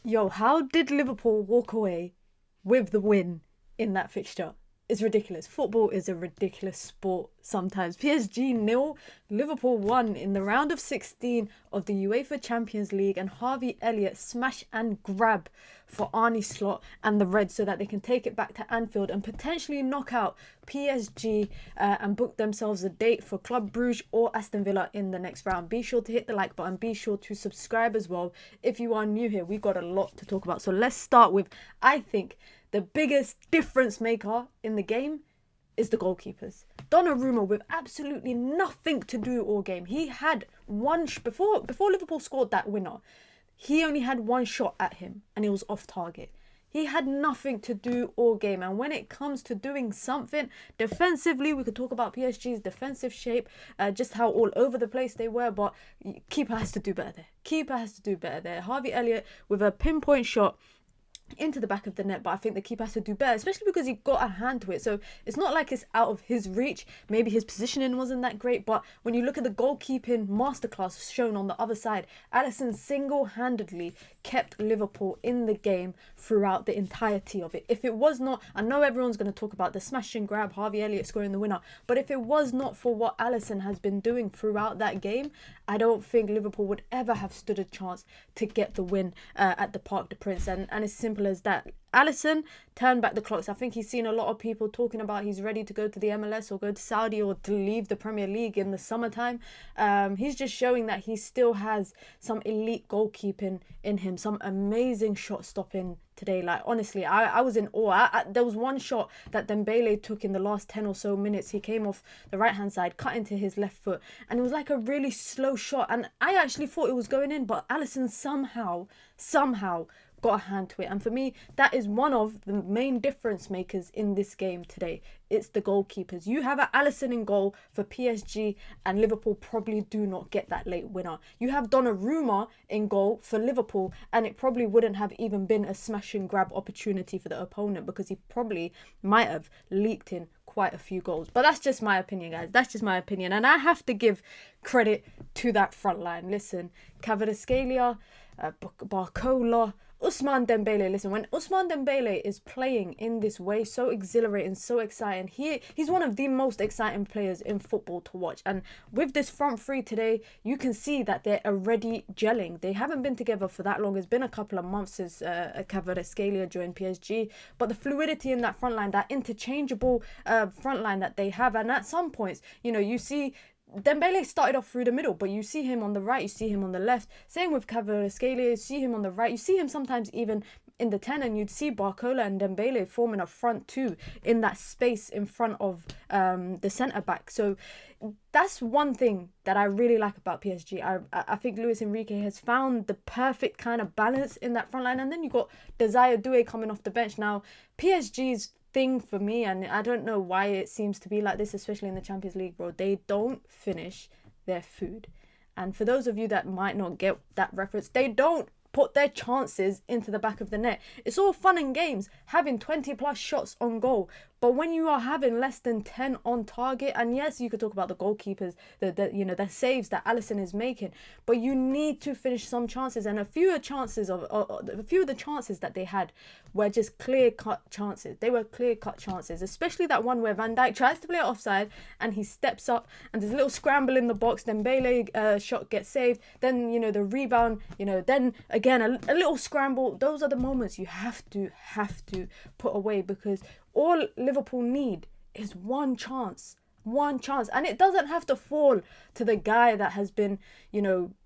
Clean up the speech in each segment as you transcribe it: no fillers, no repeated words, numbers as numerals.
Yo, how did Liverpool walk away with the win in that fixture? It's ridiculous. Football is a ridiculous sport sometimes. PSG nil, Liverpool won in the round of 16 of the UEFA Champions League, and Harvey Elliott smash and grab for Arne Slot and the Reds so that they can take it back to Anfield and potentially knock out PSG and book themselves a date for Club Brugge or Aston Villa in the next round. Be sure to hit the like button. Be sure to subscribe as well. If you are new here, we've got a lot to talk about. So let's start with, I think, the biggest difference maker in the game is the goalkeepers. Donnarumma, with absolutely nothing to do all game. He had one before Liverpool scored that winner. He only had one shot at him and it was off target. He had nothing to do all game. And when it comes to doing something defensively, we could talk about PSG's defensive shape, just how all over the place they were. But keeper has to do better there. Keeper has to do better there. Harvey Elliott with a pinpoint shot into the back of the net, but I think the keeper has to do better, especially because he got a hand to it. So it's not like it's out of his reach. Maybe his positioning wasn't that great, but when you look at the goalkeeping masterclass shown on the other side, Allison single-handedly kept Liverpool in the game throughout the entirety of it. If it was not, I know everyone's going to talk about the smash and grab, Harvey Elliott scoring the winner, but if it was not for what Allison has been doing throughout that game, I don't think Liverpool would ever have stood a chance to get the win at the Parc des Princes. And it's simple as that. Allison turned back the clocks. I think he's seen a lot of people talking about he's ready to go to the MLS or go to Saudi or to leave the Premier League in the summertime. He's just showing that he still has some elite goalkeeping in him, some amazing shot stopping today. Like, honestly, I was in awe. There was one shot that Dembele took in the last 10 or so minutes. He came off the right hand side, cut into his left foot, and it was like a really slow shot, and I actually thought it was going in, but Allison somehow got a hand to it. And for me, that is one of the main difference makers in this game today. It's the goalkeepers. You have Allison in goal for PSG, and Liverpool probably do not get that late winner. You have Donnarumma in goal for Liverpool, and it probably wouldn't have even been a smash and grab opportunity for the opponent, because he probably might have leaked in quite a few goals. But that's just my opinion, guys. That's just my opinion. And I have to give credit to that front line. Listen, Kvaratskhelia, Barcola, Ousmane Dembele. Listen, when Ousmane Dembele is playing in this way, so exhilarating, so exciting, he's one of the most exciting players in football to watch. And with this front three today, you can see that they're already gelling. They haven't been together for that long. It's been a couple of months since Kvaratskhelia joined PSG, but the fluidity in that front line, that interchangeable front line that they have, and at some points, you see Dembele started off through the middle, but you see him on the right, you see him on the left. Same with Kvaratskhelia, you see him on the right, you see him sometimes even in the 10, and you'd see Barcola and Dembele forming a front two in that space in front of the centre back. So that's one thing that I really like about PSG. I think Luis Enrique has found the perfect kind of balance in that front line. And then you got Desire Doué coming off the bench. Now, PSG's thing for me, and I don't know why it seems to be like this, especially in the Champions League, bro, they don't finish their food. And for those of you that might not get that reference, they don't put their chances into the back of the net. It's all fun and games having 20 plus shots on goal, but when you are having less than 10 on target, and yes, you could talk about the goalkeepers, the saves that Allison is making, but you need to finish some chances. And a few of the chances that they had were just clear-cut chances. They were clear-cut chances, especially that one where Van Dijk tries to play it offside and he steps up and there's a little scramble in the box. Then Bailey shot gets saved. Then the rebound. Then again a little scramble. Those are the moments you have to put away, because all Liverpool need is one chance, and it doesn't have to fall to the guy that has been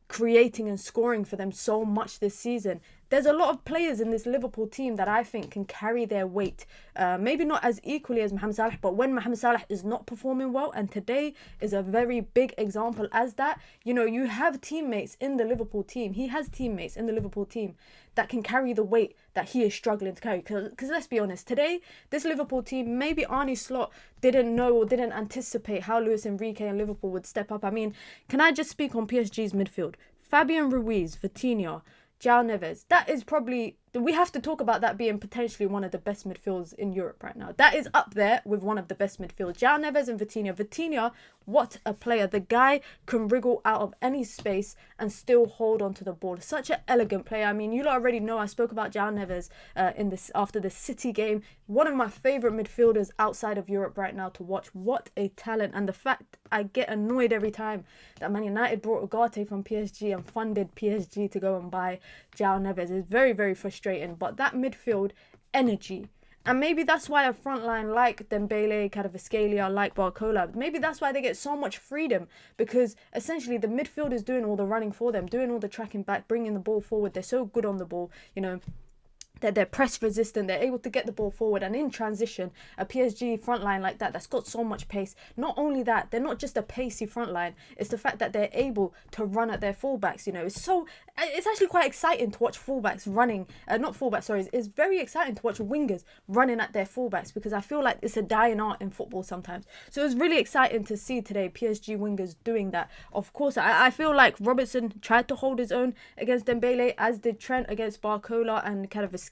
creating and scoring for them so much this season. There's a lot of players in this Liverpool team that I think can carry their weight. Maybe not as equally as Mohamed Salah, but when Mohamed Salah is not performing well, and today is a very big example as that, you have teammates in the Liverpool team. He has teammates in the Liverpool team that can carry the weight that he is struggling to carry. Because let's be honest, today, this Liverpool team, maybe Arne Slot didn't know or didn't anticipate how Luis Enrique and Liverpool would step up. I mean, can I just speak on PSG's midfield? Fabian Ruiz, Vitinha, João Neves. That is probably, we have to talk about that being potentially one of the best midfields in Europe right now. That is up there with one of the best midfields. João Neves and Vitinha. Vitinha, what a player. The guy can wriggle out of any space and still hold onto the ball. Such an elegant player. I mean, you lot already know I spoke about João Neves after the City game. One of my favourite midfielders outside of Europe right now to watch. What a talent. And the fact I get annoyed every time that Man United brought Ugarte from PSG and funded PSG to go and buy João Neves is very, very frustrating. But that midfield energy, and maybe that's why a front line like Dembele, Kvaratskhelia, like Barcola, maybe that's why they get so much freedom, because essentially the midfield is doing all the running for them, doing all the tracking back, bringing the ball forward. They're so good on the ball, you know. They're press resistant, they're able to get the ball forward, and in transition, a PSG front line like that's got so much pace. Not only that, they're not just a pacey front line, it's the fact that they're able to run at their fullbacks, you know. It's actually quite exciting to watch fullbacks running, it's very exciting to watch wingers running at their fullbacks, because I feel like it's a dying art in football sometimes. So it was really exciting to see today PSG wingers doing that. Of course, I feel like Robertson tried to hold his own against Dembele, as did Trent against Barcola and Kvaratskhelia,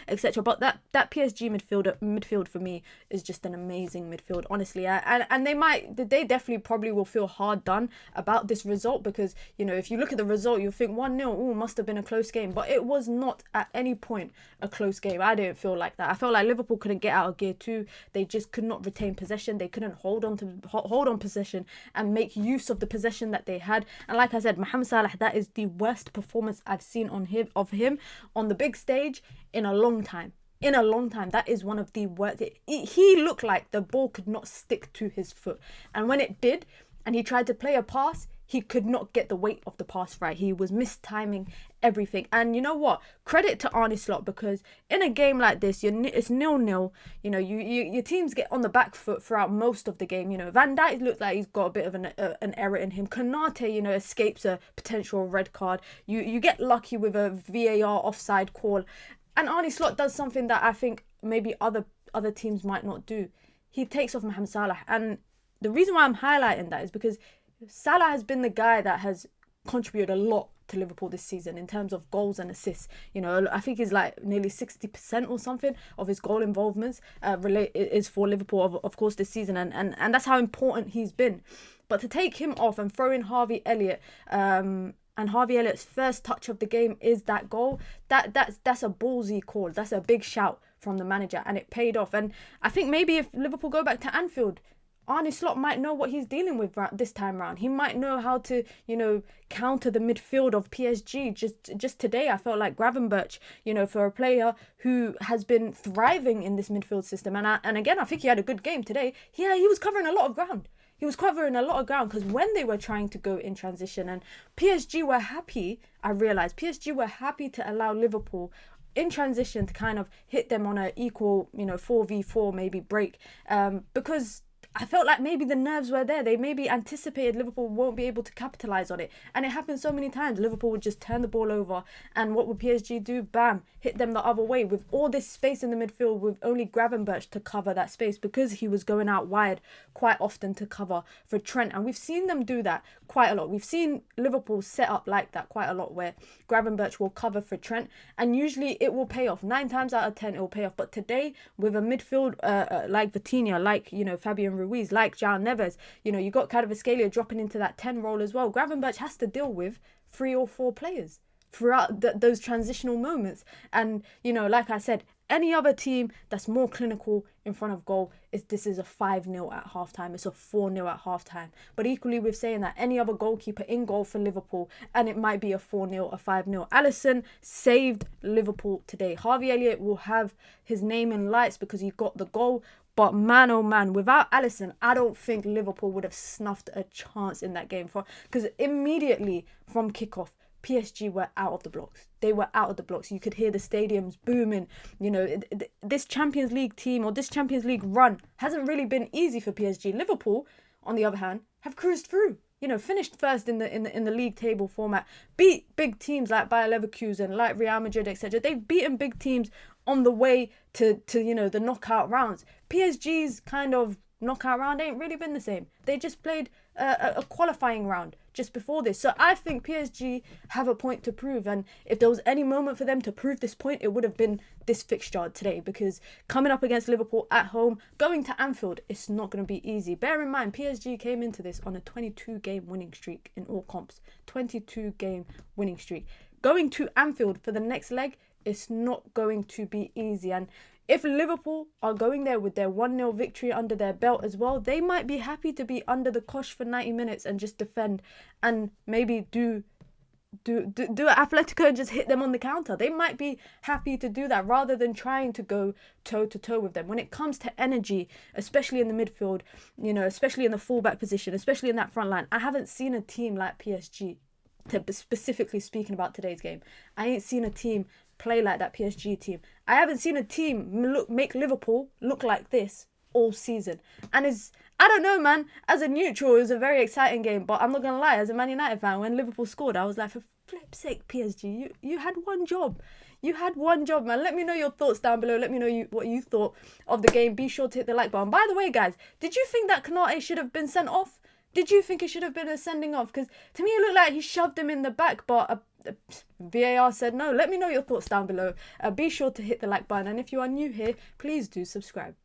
etc. But that PSG midfield for me is just an amazing midfield, honestly. And they definitely probably will feel hard done about this result, because, you know, if you look at the result, you'll think 1-0, must have been a close game. But it was not at any point a close game. I didn't feel like that. I felt like Liverpool couldn't get out of gear 2. They just could not retain possession. They couldn't hold on possession and make use of the possession that they had. And like I said, Mohamed Salah, that is the worst performance I've seen of him on the big stage in a long time. That is one of the worst. He looked like the ball could not stick to his foot. And when it did, and he tried to play a pass, he could not get the weight of the pass right. He was mistiming everything. And you know what? Credit to Arne Slot, because in a game like this, it's 0-0. You know, your teams get on the back foot throughout most of the game. You know, Van Dijk looks like he's got a bit of an error in him. Konate, you know, escapes a potential red card. You get lucky with a VAR offside call. And Arne Slot does something that I think maybe other teams might not do. He takes off Mohamed Salah. And the reason why I'm highlighting that is because Salah has been the guy that has contributed a lot to Liverpool this season in terms of goals and assists. You know, I think he's like nearly 60% or something of his goal involvements is for Liverpool, of course, this season. And that's how important he's been. But to take him off and throw in Harvey Elliott, and Harvey Elliott's first touch of the game is that goal, that's a ballsy call. That's a big shout from the manager, and it paid off. And I think maybe if Liverpool go back to Anfield, Arne Slot might know what he's dealing with this time round. He might know how to, you know, counter the midfield of PSG. Just today, I felt like Gravenberch, you know, for a player who has been thriving in this midfield system. And again, I think he had a good game today. He was covering a lot of ground. Because when they were trying to go in transition, and PSG were happy, I realised PSG were happy to allow Liverpool in transition to kind of hit them on an equal, you know, 4v4 maybe break, because I felt like maybe the nerves were there. They maybe anticipated Liverpool won't be able to capitalise on it. And it happened so many times. Liverpool would just turn the ball over. And what would PSG do? Bam, hit them the other way. With all this space in the midfield, with only Gravenberch to cover that space, because he was going out wide quite often to cover for Trent. And we've seen them do that quite a lot. We've seen Liverpool set up like that quite a lot, where Gravenberch will cover for Trent. And usually it will pay off. 9 times out of 10, it will pay off. But today, with a midfield like Vitinha, like, you know, Fabian Ruiz, like João Neves, you know, you got Kvaratskhelia dropping into that 10 role as well. Gravenberch has to deal with 3 or 4 players throughout those transitional moments. And, you know, like I said, any other team that's more clinical in front of goal, this is a 5-0 at halftime. It's a 4-0 at halftime. But equally with saying that, any other goalkeeper in goal for Liverpool, and it might be a 4-0, a 5-0. Allison saved Liverpool today. Harvey Elliott will have his name in lights because he got the goal. But man, oh man, without Allison, I don't think Liverpool would have snuffed a chance in that game. Because immediately from kickoff, PSG were out of the blocks. They were out of the blocks. You could hear the stadiums booming. You know, this Champions League team, or this Champions League run, hasn't really been easy for PSG. Liverpool, on the other hand, have cruised through. You know, finished first in the league table format, beat big teams like Bayer Leverkusen, like Real Madrid, etc. They've beaten big teams on the way to you know, the knockout rounds. PSG's kind of knockout round ain't really been the same. They just played a qualifying round just before this. So I think PSG have a point to prove, and if there was any moment for them to prove this point, it would have been this fixture today, because coming up against Liverpool at home, going to Anfield, it's not going to be easy. Bear in mind, PSG came into this on a 22-game winning streak in all comps. 22-game winning streak. Going to Anfield for the next leg, it's not going to be easy. And if Liverpool are going there with their 1-0 victory under their belt as well, they might be happy to be under the cosh for 90 minutes and just defend and maybe do Atletico and just hit them on the counter. They might be happy to do that rather than trying to go toe-to-toe with them. When it comes to energy, especially in the midfield, especially in the fullback position, especially in that front line, I haven't seen a team like PSG, specifically speaking about today's game. I ain't seen a team play like that PSG team. I haven't seen a team make Liverpool look like this all season. And I don't know, man, as a neutral, it was a very exciting game, but I'm not going to lie, as a Man United fan, when Liverpool scored, I was like, for flip's sake, PSG, you had one job. You had one job, man. Let me know your thoughts down below. Let me know what you thought of the game. Be sure to hit the like button. By the way, guys, did you think that Konate should have been sent off? Did you think it should have been a sending off? Because to me, it looked like he shoved him in the back, but VAR said no. Let me know your thoughts down below. Be sure to hit the like button. And if you are new here, please do subscribe.